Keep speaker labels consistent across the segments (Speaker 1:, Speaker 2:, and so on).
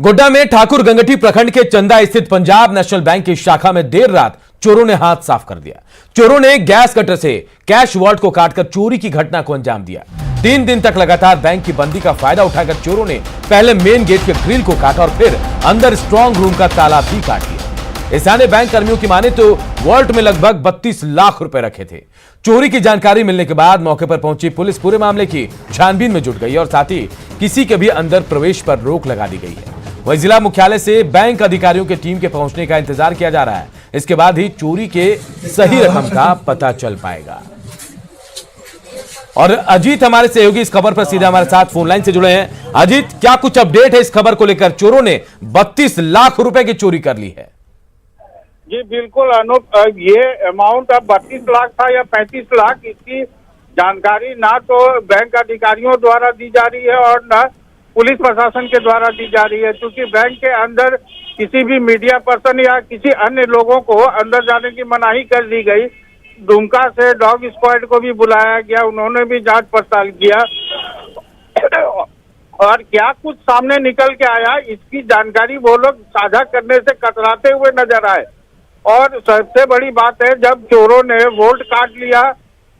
Speaker 1: गोड्डा में ठाकुर गंगटी प्रखंड के चंदा स्थित पंजाब नेशनल बैंक की शाखा में देर रात चोरों ने हाथ साफ कर दिया। चोरों ने गैस कटर से कैश वॉल्ट को काटकर चोरी की घटना को अंजाम दिया। 3 दिन तक लगातार बैंक की बंदी का फायदा उठाकर चोरों ने पहले मेन गेट के ग्रिल को काटा और फिर अंदर स्ट्रांग रूम का ताला भी काट दिया। स्थानीय बैंक कर्मियों की माने तो वॉल्ट में लगभग 32 लाख रुपए रखे थे। चोरी की जानकारी मिलने के बाद मौके पर पहुंची पुलिस पूरे मामले की छानबीन में जुट गई और साथ ही किसी के भी अंदर प्रवेश पर रोक लगा दी गई है। वहीं जिला मुख्यालय से बैंक अधिकारियों की टीम के पहुंचने का इंतजार किया जा रहा है। इसके बाद ही चोरी के सही रकम का पता चल पाएगा। और अजीत हमारे सहयोगी इस खबर पर सीधे हमारे साथ फोन लाइन से जुड़े हैं। अजीत, क्या कुछ अपडेट है इस खबर को लेकर? चोरों ने 32 लाख रुपए की चोरी कर ली है।
Speaker 2: जी बिल्कुल अनूप, ये अमाउंट अब 32 लाख था या 35 लाख, इसकी जानकारी ना तो बैंक अधिकारियों द्वारा दी जा रही है और न पुलिस प्रशासन के द्वारा दी जा रही है, क्योंकि बैंक के अंदर किसी भी मीडिया पर्सन या किसी अन्य लोगों को अंदर जाने की मनाही कर दी गई। दुमका से डॉग स्क्वाड को भी बुलाया गया, उन्होंने भी जांच पड़ताल किया और क्या कुछ सामने निकल के आया इसकी जानकारी वो लोग साझा करने से कतराते हुए नजर आए। और सबसे बड़ी बात है, जब चोरों ने वोल्ट काट लिया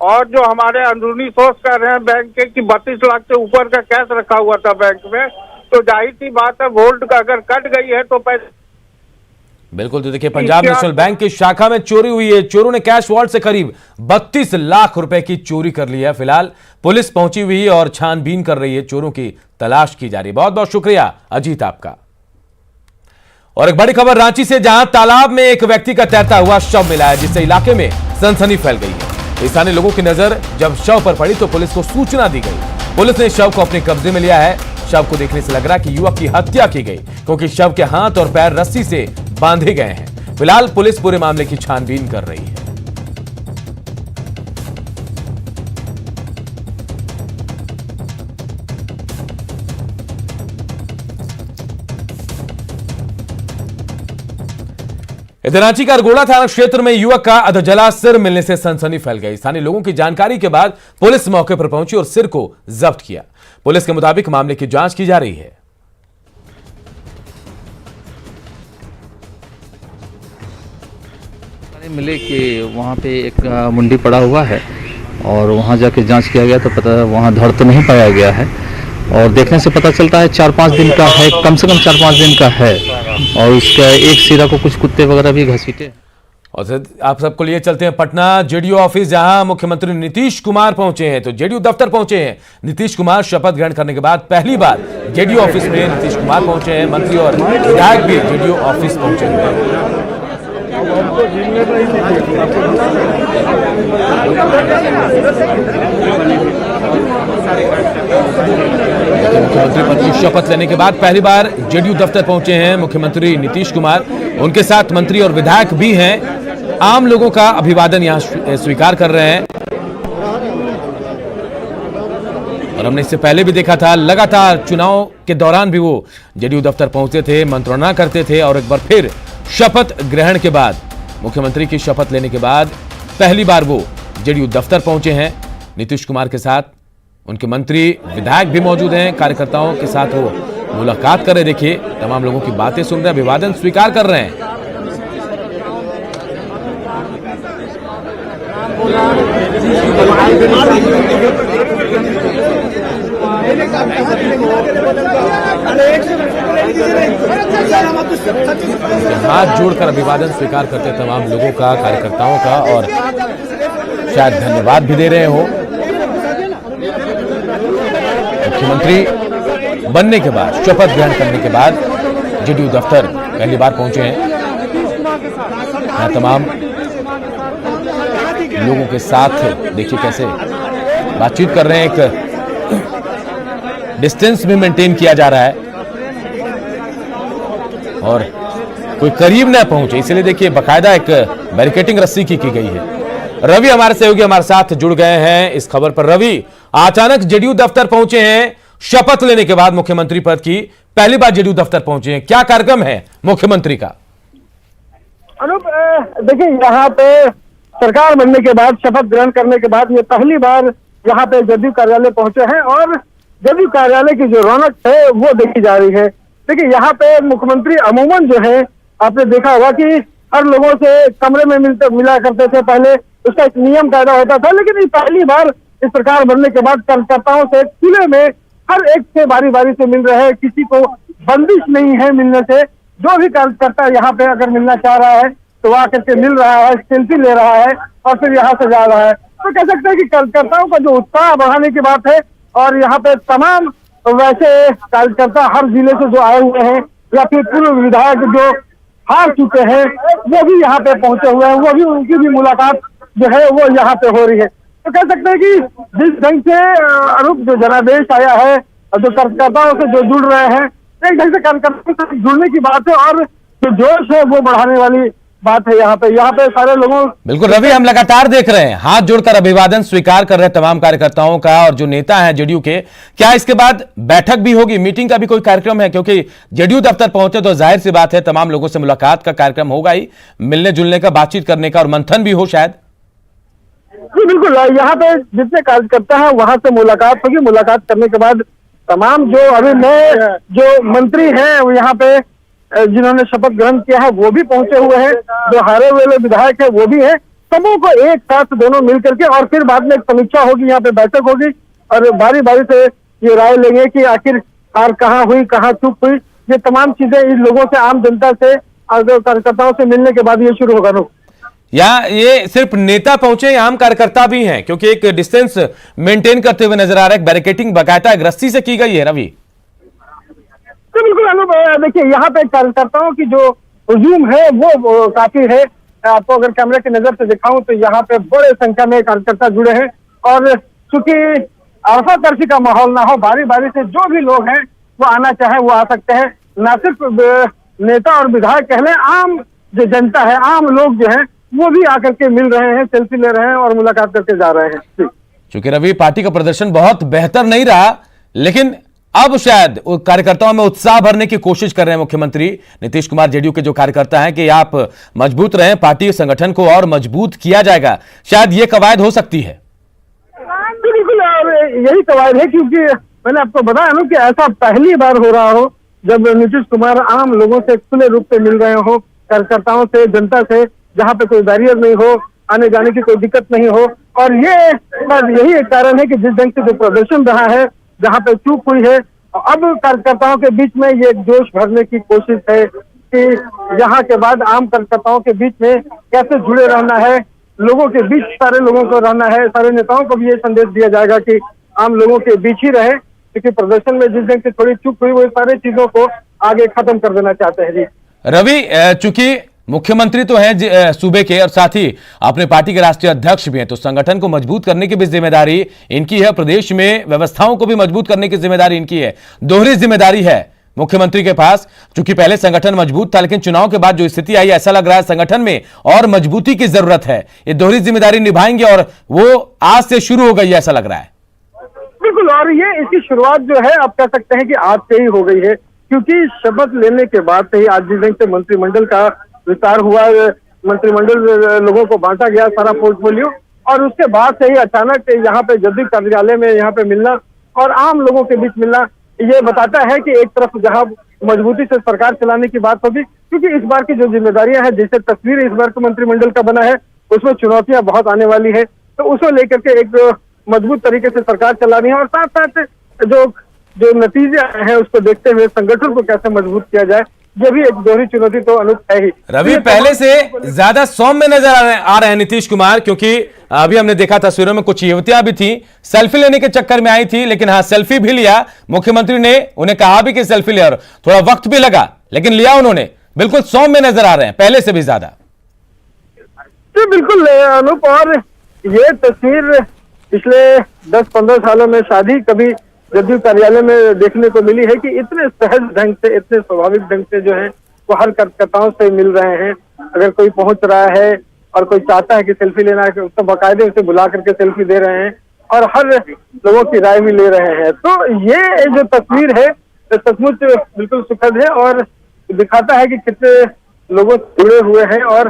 Speaker 2: और जो हमारे अंदरूनी सोर्स कर रहे हैं बैंक के कि 32 लाख से ऊपर का कैश रखा हुआ था बैंक में, तो जाहिर सी बात है वोल्ट का अगर कट गई है तो पैसे।
Speaker 1: बिल्कुल, तो देखिए पंजाब नेशनल बैंक की शाखा में चोरी हुई है। चोरों ने कैश वॉल्ट से करीब 32 लाख रुपए की चोरी कर ली है। फिलहाल पुलिस पहुंची हुई है और छानबीन कर रही है, चोरों की तलाश की जा रही है। बहुत बहुत शुक्रिया अजीत आपका। और एक बड़ी खबर रांची से, जहां तालाब में एक व्यक्ति का तैरता हुआ शव मिला है, जिससे इलाके में सनसनी फैल गई है। स्थानीय लोगों की नजर जब शव पर पड़ी तो पुलिस को सूचना दी गई। पुलिस ने शव को अपने कब्जे में लिया है। शव को देखने से लग रहा है कि युवक की हत्या की गई, क्योंकि शव के हाथ और पैर रस्सी से बांधे गए हैं। फिलहाल पुलिस पूरे मामले की छानबीन कर रही है। इधर रांची का अरगोड़ा थाना क्षेत्र में युवक का अधजला सिर मिलने से सनसनी फैल गई। स्थानीय लोगों की जानकारी के बाद पुलिस मौके पर पहुंची और सिर को जब्त किया। पुलिस के मुताबिक मामले की जांच की जा रही है।
Speaker 3: मिले कि वहां पे एक मुंडी पड़ा हुआ है और वहां जाके जांच किया गया तो पता वहां धड़ तो नहीं पाया गया है और देखने से पता चलता है 4-5 दिन का है, कम से कम 4-5 दिन का है और उसका एक सिरा को कुछ कुत्ते वगैरह भी घसीटे।
Speaker 1: और आप सबको लिए चलते हैं पटना जेडीयू ऑफिस, जहां मुख्यमंत्री नीतीश कुमार पहुंचे हैं। तो जेडीयू दफ्तर पहुंचे हैं नीतीश कुमार। शपथ ग्रहण करने के बाद पहली बार जेडीयू ऑफिस में नीतीश कुमार पहुंचे हैं। मंत्री और विधायक भी जेडीयू ऑफिस पहुंचे हुए हैं। मुख्यमंत्री पद की शपथ लेने के बाद पहली बार जेडीयू दफ्तर पहुंचे हैं मुख्यमंत्री नीतीश कुमार। उनके साथ मंत्री और विधायक भी हैं। आम लोगों का अभिवादन यहां स्वीकार कर रहे हैं और हमने इससे पहले भी देखा था, लगातार चुनाव के दौरान भी वो जेडीयू दफ्तर पहुंचते थे, मंत्रणा करते थे और एक बार फिर शपथ ग्रहण के बाद, मुख्यमंत्री की शपथ लेने के बाद पहली बार वो जेडीयू दफ्तर पहुंचे हैं। नीतीश कुमार के साथ उनके मंत्री विधायक भी मौजूद हैं। कार्यकर्ताओं के साथ वो मुलाकात कर रहे। देखिए तमाम लोगों की बातें सुन रहे हैं, अभिवादन स्वीकार कर रहे हैं। हाथ जोड़कर अभिवादन स्वीकार करते तमाम लोगों का, कार्यकर्ताओं का, और शायद धन्यवाद भी दे रहे हो। मुख्यमंत्री बनने के बाद, शपथ ग्रहण करने के बाद जेडीयू दफ्तर पहली बार पहुंचे हैं। यहाँ तमाम लोगों के साथ देखिए कैसे बातचीत कर रहे हैं। एक डिस्टेंस भी मेंटेन किया जा रहा है और कोई करीब न पहुंचे, इसलिए देखिए बाकायदा एक बैरिकेटिंग रस्सी की गई है। रवि हमारे सहयोगी हमारे साथ जुड़ गए हैं इस खबर पर। रवि, अचानक जेडीयू दफ्तर पहुंचे हैं, शपथ लेने के बाद मुख्यमंत्री पद की पहली बार जेडीयू दफ्तर पहुंचे हैं, क्या कार्यक्रम है मुख्यमंत्री का?
Speaker 4: अनूप, देखिए यहाँ पे सरकार बनने के बाद, शपथ ग्रहण करने के बाद ये पहली बार यहाँ पे जेडीयू कार्यालय पहुंचे हैं और जेडीयू कार्यालय की जो रौनक है वो देखी जा रही है। देखिए यहाँ पे मुख्यमंत्री अमूमन जो है आपने देखा होगा कि हर लोगों से कमरे में मिला करते थे, पहले उसका एक नियम कायदा होता था, लेकिन ये पहली बार इस सरकार बनने के बाद कार्यकर्ताओं से खुले में हर एक से बारी बारी से मिल रहे हैं, किसी को बंदिश नहीं है मिलने से। जो भी कार्यकर्ता यहाँ पे अगर मिलना चाह रहा है तो वह आकर के मिल रहा है, सेल्फी ले रहा है और फिर यहाँ से जा रहा है। तो कह सकते हैं कि कार्यकर्ताओं का जो उत्साह बढ़ाने की बात है, और यहाँ पे तमाम वैसे कार्यकर्ता हर जिले से जो आए हुए हैं या फिर पूर्व विधायक जो हार चुके हैं वो भी यहाँ पे पहुंचे हुए हैं, वो भी उनकी भी मुलाकात जो है वो यहाँ पे हो रही है। तो कह सकते हैं कि जिस ढंग से अरूप जो जनादेश आया है और जो कार्यकर्ताओं से जो जुड़ रहे हैं, एक ढंग से कार्यकर्ताओं से जुड़ने की बात है और जो जोश है वो बढ़ाने वाली बात है। यहाँ पे सारे लोगों
Speaker 1: बिल्कुल रवि, हम लगातार देख रहे हैं हाथ जोड़कर अभिवादन स्वीकार कर रहे हैं तमाम कार्यकर्ताओं का और जो नेता हैं जेडीयू के। क्या इसके बाद बैठक भी होगी, मीटिंग का भी कोई कार्यक्रम है? क्योंकि जेडीयू दफ्तर पहुंचे तो जाहिर सी बात है तमाम लोगों से मुलाकात का कार्यक्रम होगा ही, मिलने जुलने का, बातचीत करने का और मंथन भी हो शायद।
Speaker 4: जी बिल्कुल, यहाँ पे जितने कार्यकर्ता हैं वहां से मुलाकात होगी। मुलाकात करने के बाद तमाम जो अभी नए जो मंत्री हैं वो यहाँ पे जिन्होंने शपथ ग्रहण किया है वो भी पहुंचे हुए हैं, जो हारे हुए विधायक है वो भी है। सबों को एक साथ दोनों मिल करके और फिर बाद में एक समीक्षा होगी, यहाँ पे बैठक होगी और बारी बारी से ये राय लेंगे कि आखिर हार कहाँ हुई, कहाँ चूक हुई। ये तमाम चीजें इन लोगों से, आम जनता से, कार्यकर्ताओं से मिलने के बाद ये शुरू होगा। नो
Speaker 1: या ये सिर्फ नेता पहुंचे या आम कार्यकर्ता भी हैं? क्योंकि एक डिस्टेंस मेंटेन करते हुए नजर आ रहा है, बैरिकेटिंग बाकायदा एक रस्सी से की गई है रवि।
Speaker 4: तो बिल्कुल अनुभव, देखिए यहाँ पे कार्यकर्ताओं की जो हुजूम है वो काफी है। आपको अगर कैमरे की नजर से दिखाऊं तो यहाँ पे बड़े संख्या में कार्यकर्ता जुड़े हैं और चूंकि आशा तरसी का माहौल ना हो, बारी बारी से जो भी लोग हैं वो आना चाहे वो आ सकते हैं। ना सिर्फ नेता और विधायक कह लें, आम जो जनता है, आम लोग जो है वो भी आकर के मिल रहे हैं, सेल्फी ले रहे हैं और मुलाकात करके जा रहे हैं।
Speaker 1: चूंकि रवि पार्टी का प्रदर्शन बहुत बेहतर नहीं रहा, लेकिन अब शायद कार्यकर्ताओं में उत्साह भरने की कोशिश कर रहे हैं मुख्यमंत्री नीतीश कुमार, जेडीयू के जो कार्यकर्ता हैं कि आप मजबूत रहें, पार्टी संगठन को और मजबूत किया जाएगा। शायद ये कवायद हो सकती है।
Speaker 4: बिल्कुल यही कवायद है, क्योंकि मैंने आपको बताया ना कि ऐसा पहली बार हो रहा हो जब नीतीश कुमार आम लोगों से खुले रूप से मिल रहे हो, कार्यकर्ताओं से, जनता से, जहाँ पे कोई बैरियर नहीं हो, आने जाने की कोई दिक्कत नहीं हो। और ये यही एक कारण है कि जिस ढंग से जो प्रदर्शन रहा है, जहाँ पे चूक हुई है, अब कार्यकर्ताओं के बीच में ये जोश भरने की कोशिश है कि यहाँ के बाद आम कार्यकर्ताओं के बीच में कैसे जुड़े रहना है, लोगों के बीच सारे लोगों को रहना है। सारे नेताओं को भी ये संदेश दिया जाएगा कि आम लोगों के बीच ही रहे, क्योंकि प्रदर्शन में जिस ढंग से थोड़ी चूक हुई वो सारी चीजों को आगे खत्म कर देना चाहते हैं। जी
Speaker 1: रवि, चूंकि मुख्यमंत्री तो हैं सूबे के और साथ ही अपने पार्टी के राष्ट्रीय अध्यक्ष भी हैं, तो संगठन को मजबूत करने की भी जिम्मेदारी इनकी है, प्रदेश में व्यवस्थाओं को भी मजबूत करने की जिम्मेदारी इनकी है। दोहरी जिम्मेदारी है मुख्यमंत्री के पास, क्योंकि पहले संगठन मजबूत था, लेकिन चुनाव के बाद जो स्थिति आई, ऐसा लग रहा है संगठन में और मजबूती की जरूरत है। ये दोहरी जिम्मेदारी निभाएंगे और वो आज से शुरू हो गई है, ऐसा लग रहा है।
Speaker 4: बिल्कुल, और ये इसकी शुरुआत जो है आप कह सकते हैं कि आज से ही हो गई है, क्योंकि शपथ लेने के बाद से ही आज जिस ढंग से मंत्रिमंडल का विस्तार हुआ, मंत्रिमंडल लोगों को बांटा गया सारा पोर्टफोलियो, और उसके बाद से ही अचानक यहाँ पे जदयू कार्यालय में यहाँ पे मिलना और आम लोगों के बीच मिलना, ये बताता है कि एक तरफ जहाँ मजबूती से सरकार चलाने की बात होगी, क्योंकि इस बार की जो जिम्मेदारियां हैं, जैसे तस्वीर इस बार के मंत्रिमंडल का बना है, उसमें चुनौतियां बहुत आने वाली है, तो उसे लेकर के एक मजबूत तरीके से सरकार चलानी है और साथ साथ जो नतीजे हैं उसको देखते हुए संगठन को कैसे मजबूत किया जाए, ये भी एक दोहरी चुनौती तो अनुप है ही।
Speaker 1: रवि, पहले से ज्यादा सौम्य नजर आ रहे हैं नीतीश कुमार, क्योंकि अभी हमने देखा तस्वीरों में कुछ युवतियां भी थी, सेल्फी लेने के चक्कर में आई थी, लेकिन हाँ सेल्फी भी लिया मुख्यमंत्री ने, उन्हें कहा भी कि सेल्फी ले, और थोड़ा वक्त भी लगा लेकिन लिया उन्होंने। बिल्कुल सौम्य नजर आ रहे हैं पहले से भी ज्यादा।
Speaker 4: जी बिल्कुल अनुप, और ये तस्वीर पिछले 10-15 सालों में शादी कभी जदयू कार्यालय में देखने को मिली है कि इतने सहज ढंग से, इतने स्वाभाविक ढंग से जो है वो हर कार्यकर्ताओं से मिल रहे हैं। अगर कोई पहुंच रहा है और कोई चाहता है कि सेल्फी लेना है तो बाकायदे उसे बुला करके सेल्फी दे रहे हैं और हर लोगों की राय भी ले रहे हैं। तो ये जो तस्वीर है सचमुच बिल्कुल सुखद है और दिखाता है कि कितने लोगों से जुड़े हुए हैं और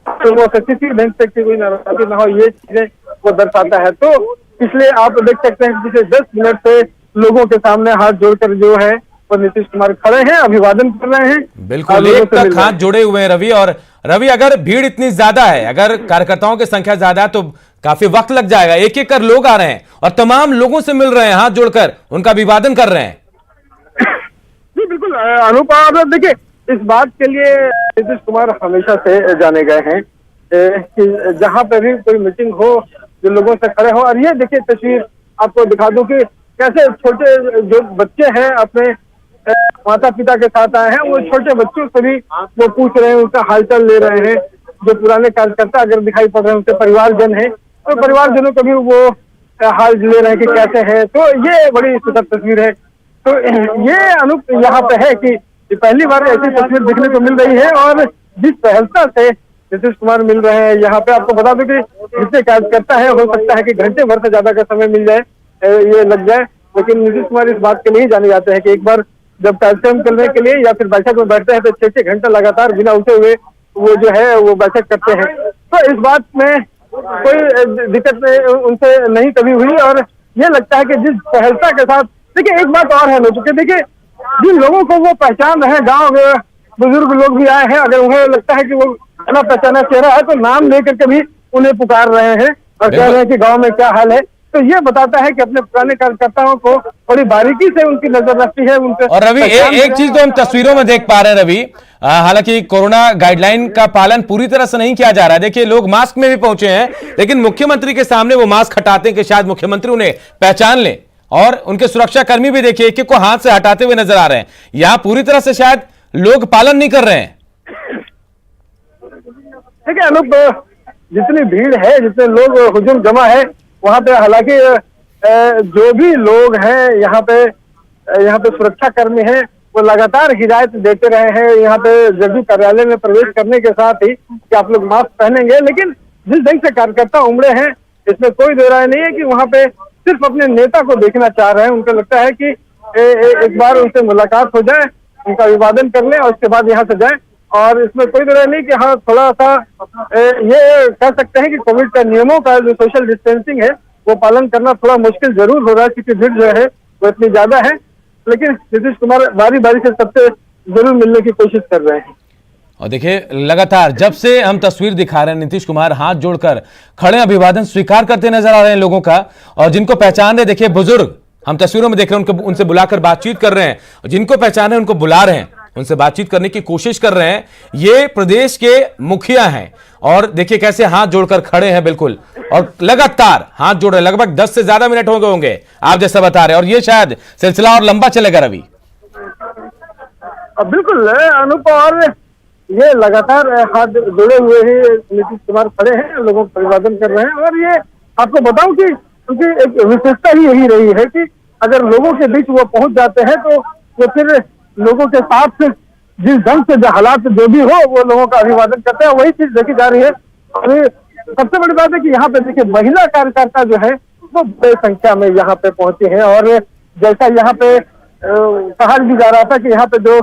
Speaker 4: लोगों से किसी ढंग से कोई नाराजगी ना हो, ये चीजें वो दर्शाता है। तो इसलिए आप देख सकते हैं कि पिछले 10 मिनट से लोगों के सामने हाथ जोड़कर जो है और नीतीश कुमार खड़े हैं, अभिवादन कर रहे हैं।
Speaker 1: बिल्कुल, एक तक हाथ जुड़े हुए हैं रवि। और रवि, अगर भीड़ इतनी ज्यादा है, अगर कार्यकर्ताओं की संख्या ज्यादा है, तो काफी वक्त लग जाएगा। एक एक कर लोग आ रहे हैं और तमाम लोगों से मिल रहे हैं, हाथ जोड़कर उनका अभिवादन कर रहे हैं।
Speaker 4: जी बिल्कुल अनूप, देखिए इस बात के लिए नीतीश कुमार हमेशा से जाने गए हैं कि जहां पे भी कोई मीटिंग हो, जो लोगों से खड़े हो। और ये देखिए तस्वीर आपको दिखा दूं कि कैसे छोटे जो बच्चे हैं अपने माता पिता के साथ आए हैं, वो छोटे बच्चों से भी वो पूछ रहे हैं, उनका हालचाल ले रहे हैं। जो पुराने कार्यकर्ता अगर दिखाई पड़ रहे हैं, उनके परिवारजन है, तो परिवारजनों का भी वो हाल ले रहे हैं कि कैसे है। तो ये बड़ी सुंदर तस्वीर है। तो ये अनूप यहाँ पे है कि पहली बार ऐसी तस्वीर देखने को मिल रही है। और जिस सहजता से नीतीश कुमार मिल रहे हैं यहाँ पे, आपको बता दूं कि जिससे कार्यकर्ता है, हो सकता है कि घंटे भर से ज्यादा का समय मिल जाए, ये लग जाए, लेकिन नीतीश कुमार इस बात के लिए जाने जाते हैं कि एक बार जब कार्यक्रम करने के लिए या फिर बैठक में बैठते हैं तो 6-6 घंटा लगातार बिना उठे हुए वो जो है वो बैठक करते हैं। तो इस बात में कोई दिक्कत उनसे नहीं कभी हुई। और ये लगता है कि जिस सहजता के साथ, देखिए एक बात और है लोगों के, देखिए जिन लोगों को वो पहचान रहे हैं, गाँव में बुजुर्ग लोग भी आए हैं, अगर उन्हें लगता है कि वो अपना पहचाना चेहरा है तो नाम लेकर के भी उन्हें पुकार रहे हैं और कह रहे हैं कि गांव में क्या हाल है। तो ये बताता है कि अपने पुराने कार्यकर्ताओं को बड़ी बारीकी से उनकी नजर रखती है उनके।
Speaker 1: और रवि, एक चीज तो हम तस्वीरों में देख पा रहे हैं रवि, हालांकि कोरोना गाइडलाइन का पालन पूरी तरह से नहीं किया जा रहा है। देखिए लोग मास्क में भी पहुंचे हैं, लेकिन मुख्यमंत्री के सामने वो मास्क हटाते हैं कि शायद मुख्यमंत्री उन्हें पहचान लें। और उनके सुरक्षा कर्मी भी देखिए एक एक को हाथ से हटाते हुए नजर आ रहे हैं। यहाँ पूरी तरह से शायद लोग पालन नहीं कर रहे हैं।
Speaker 4: ठीक है अनूप, जितनी भीड़ है, जितने लोग हुजूम जमा है वहां पे, हालांकि जो भी लोग हैं यहाँ पे सुरक्षा कर्मी हैं, वो लगातार हिदायत देते रहे हैं यहाँ पे जदयू कार्यालय में प्रवेश करने के साथ ही कि आप लोग मास्क पहनेंगे। लेकिन जिस ढंग से कार्यकर्ता उमड़े हैं, इसमें कोई दो राय नहीं है कि वहां पे सिर्फ अपने नेता को देखना चाह रहे हैं। उनको लगता है कि एक बार उनसे मुलाकात हो जाए, उनका अभिवादन कर लें और उसके बाद यहाँ से जाए। और इसमें कोई तरह नहीं कि हाँ थोड़ा सा ये कह सकते हैं कि कोविड का नियमों का जो सोशल डिस्टेंसिंग है वो पालन करना थोड़ा मुश्किल जरूर हो रहा है, क्योंकि भीड़ जो है वो इतनी ज्यादा है। लेकिन नीतीश कुमार बारी बारी से सबसे जरूर मिलने की कोशिश कर रहे हैं।
Speaker 1: और देखिए लगातार जब से हम तस्वीर दिखा रहे हैं, नीतीश कुमार हाथ जोड़कर खड़े अभिवादन स्वीकार करते नजर आ रहे हैं लोगों का। और जिनको पहचान रहे, देखिए बुजुर्ग हम तस्वीरों में देख रहे हैं, उनसे बुलाकर बातचीत कर रहे हैं। जिनको पहचान है उनको बुला रहे हैं, उनसे बातचीत करने की कोशिश कर रहे हैं। ये प्रदेश के मुखिया हैं और देखिए कैसे हाथ जोड़कर खड़े हैं बिल्कुल, और लगातार हाथ जोड़ रहे हैं। लगभग 10 से ज्यादा मिनट हो गए होंगे आप जैसा बता रहे हैं, और ये शायद सिलसिला और लंबा चलेगा रवि।
Speaker 4: बिल्कुल अनूप, और ये लगातार हाथ जोड़े हुए ही नीतीश कुमार खड़े हैं, लोगों को अभिवादन कर रहे हैं। और ये आपको बताऊं कि उनकी एक विशेषता ही यही रही है कि अगर लोगों के बीच वो पहुंच जाते हैं तो वो फिर लोगों के साथ जिस ढंग से जो हालात जो भी हो वो लोगों का अभिवादन करते हैं, वही चीज देखी जा रही है। और सबसे बड़ी बात है कि यहाँ पे देखिए महिला कार्यकर्ता जो है वो बड़ी संख्या में यहाँ पे पहुंचे हैं। और जैसा यहाँ पे कहा भी जा रहा था कि यहाँ पे जो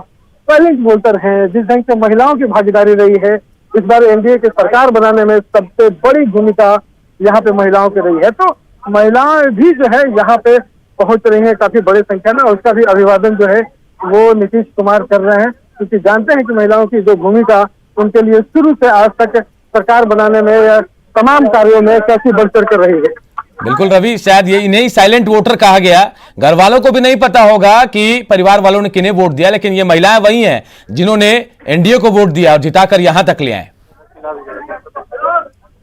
Speaker 4: साइलेंट वोटर हैं, जिस ढंग से महिलाओं की भागीदारी रही है, इस बार एनडीए की सरकार बनाने में सबसे बड़ी भूमिका यहाँ पे महिलाओं की रही है। तो महिलाएं भी जो है यहाँ पे पहुंच रही हैं काफी बड़ी संख्या में, और उसका भी अभिवादन जो है वो नीतीश कुमार कर रहे हैं, क्योंकि जानते हैं कि महिलाओं की जो भूमिका उनके लिए शुरू से आज तक सरकार बनाने में या तमाम कार्यों में कैसी बढ़ चढ़ कर रही है।
Speaker 1: बिल्कुल रवि, शायद ये इन्हें साइलेंट वोटर कहा गया। घर वालों को भी नहीं पता होगा कि परिवार वालों ने किन्हें वोट दिया, लेकिन ये महिलाएं वही हैं जिन्होंने एनडीए को वोट दिया और जिताकर यहां तक ले आए।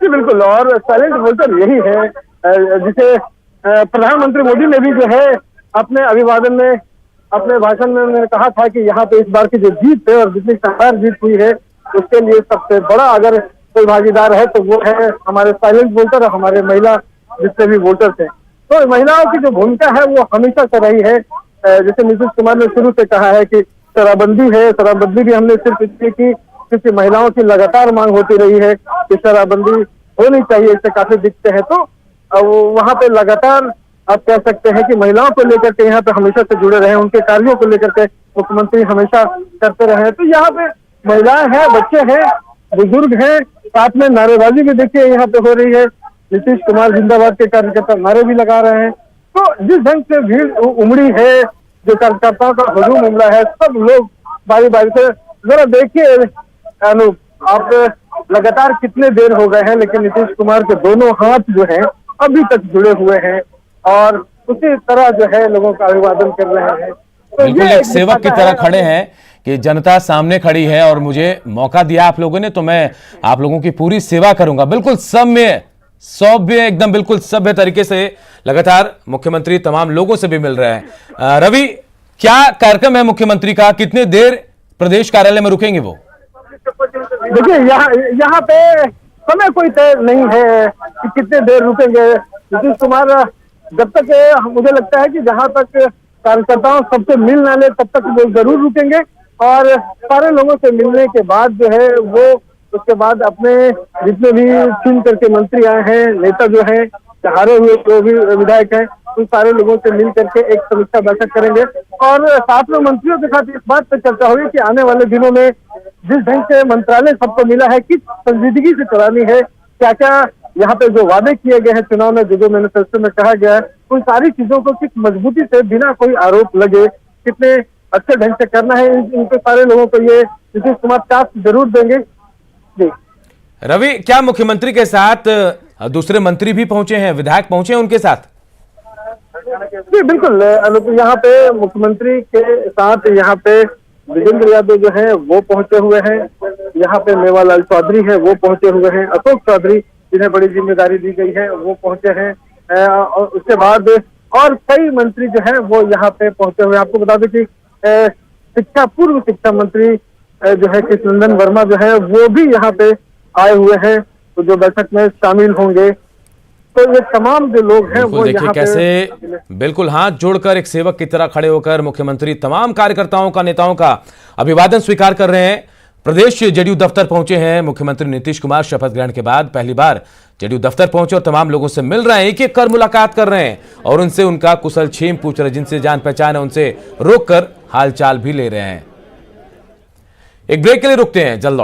Speaker 4: जी बिल्कुल, और साइलेंट वोटर यही है जिसे प्रधानमंत्री मोदी ने भी जो है अपने अभिवादन में, अपने भाषण में उन्होंने कहा था कि यहाँ पे इस बार की जो जीत है और जितनी शानदार जीत हुई है उसके लिए सबसे बड़ा अगर कोई भागीदार है तो वो है हमारे साइलेंट वोटर और हमारे महिला जितने भी वोटर्स हैं। तो महिलाओं की जो भूमिका है वो हमेशा से रही है। जैसे नीतीश कुमार ने शुरू से कहा है कि शराबबंदी है, शराबबंदी भी हमने सिर्फ इसलिए की क्योंकि महिलाओं की लगातार मांग होती रही है कि शराबबंदी होनी चाहिए, इससे काफी दिखते हैं। तो वहां पे लगातार आप कह सकते हैं कि महिलाओं को लेकर के यहाँ पे हमेशा से जुड़े रहे, उनके कार्यों को लेकर के मुख्यमंत्री हमेशा करते रहे। तो यहाँ पे महिलाएं हैं, बच्चे हैं, बुजुर्ग हैं, साथ में नारेबाजी भी देखिए यहाँ पे हो रही है। नीतीश कुमार जिंदाबाद के कार्यकर्ता नारे भी लगा रहे हैं। तो जिस ढंग से भीड़ उमड़ी है जो कार्यकर्ताओं का हुजूम उमड़ा है, सब लोग बारी बारी से, जरा देखिए अनूप, आप लगातार कितने देर हो गए हैं, लेकिन नीतीश कुमार के दोनों हाथ जो हैं अभी तक जुड़े हुए हैं और उसी तरह जो है लोगों का अभिवादन कर रहे हैं। तो
Speaker 1: बिल्कुल
Speaker 4: ये
Speaker 1: एक सेवक की
Speaker 4: दिखाता
Speaker 1: तरह
Speaker 4: है
Speaker 1: खड़े हैं कि जनता सामने खड़ी है और मुझे मौका दिया आप लोगों ने, तो मैं आप लोगों की पूरी सेवा करूंगा। बिल्कुल सभ्य एकदम बिल्कुल सभ्य तरीके से लगातार मुख्यमंत्री तमाम लोगों से भी मिल रहे हैं। रवि, क्या कार्यक्रम है मुख्यमंत्री का, कितने देर प्रदेश कार्यालय में रुकेंगे वो?
Speaker 4: देखिए यहाँ पे समय कोई तय नहीं है कि कितने देर रुकेंगे नीतीश कुमार। जब तक मुझे लगता है कि जहां तक कार्यकर्ताओं सबसे मिल ना ले तब तक वो जरूर रुकेंगे और सारे लोगों से मिलने के बाद जो है वो उसके बाद अपने जितने भी चुन करके मंत्री आए हैं, नेता जो हैं, हारे हुए जो भी विधायक हैं, उन सारे लोगों से मिल करके एक समीक्षा बैठक करेंगे और साथ में मंत्रियों के साथ इस बात पर चर्चा होगी कि आने वाले दिनों में जिस ढंग से मंत्रालय सबको मिला है, किस संजीदगी से चलानी है, क्या क्या यहाँ पे जो वादे किए गए हैं चुनाव में, जो मैनिफेस्टो में कहा गया है, उन सारी चीजों को किस मजबूती से बिना कोई आरोप लगे कितने अच्छे ढंग से करना है, इनके सारे लोगों को ये नीतीश कुमार टास्क जरूर देंगे। जी
Speaker 1: रवि, क्या मुख्यमंत्री के साथ दूसरे मंत्री भी पहुंचे हैं, विधायक पहुंचे हैं उनके साथ?
Speaker 4: जी बिल्कुल, यहाँ पे मुख्यमंत्री के साथ यहाँ पे विजेंद्र यादव जो है वो पहुंचे हुए हैं, यहाँ पे मेवालाल चौधरी है वो पहुंचे हुए हैं, अशोक चौधरी जिन्हें बड़ी जिम्मेदारी दी गई है वो पहुंचे हैं और उसके बाद और कई मंत्री जो है वो यहाँ पे पहुंचे हुए हैं। आपको बता दें कि पूर्व शिक्षा मंत्री जो है कृष्णनंदन वर्मा जो है वो भी यहाँ पे आए हुए हैं, तो जो बैठक में शामिल होंगे। तो ये तमाम जो लोग हैं वो
Speaker 1: देखिए
Speaker 4: यहाँ
Speaker 1: कैसे बिल्कुल हाथ जोड़कर एक सेवक की तरह खड़े होकर मुख्यमंत्री तमाम कार्यकर्ताओं का, नेताओं का अभिवादन स्वीकार कर रहे हैं। प्रदेश जेडीयू दफ्तर पहुंचे हैं मुख्यमंत्री नीतीश कुमार। शपथ ग्रहण के बाद पहली बार जेडीयू दफ्तर पहुंचे और तमाम लोगों से मिल रहे हैं, एक एक कर मुलाकात कर रहे हैं और उनसे उनका कुशल क्षेम पूछ रहे हैं, जिनसे जान पहचान है उनसे रोक कर हालचाल भी ले रहे हैं। एक ब्रेक के लिए रुकते हैं, जल्द लौट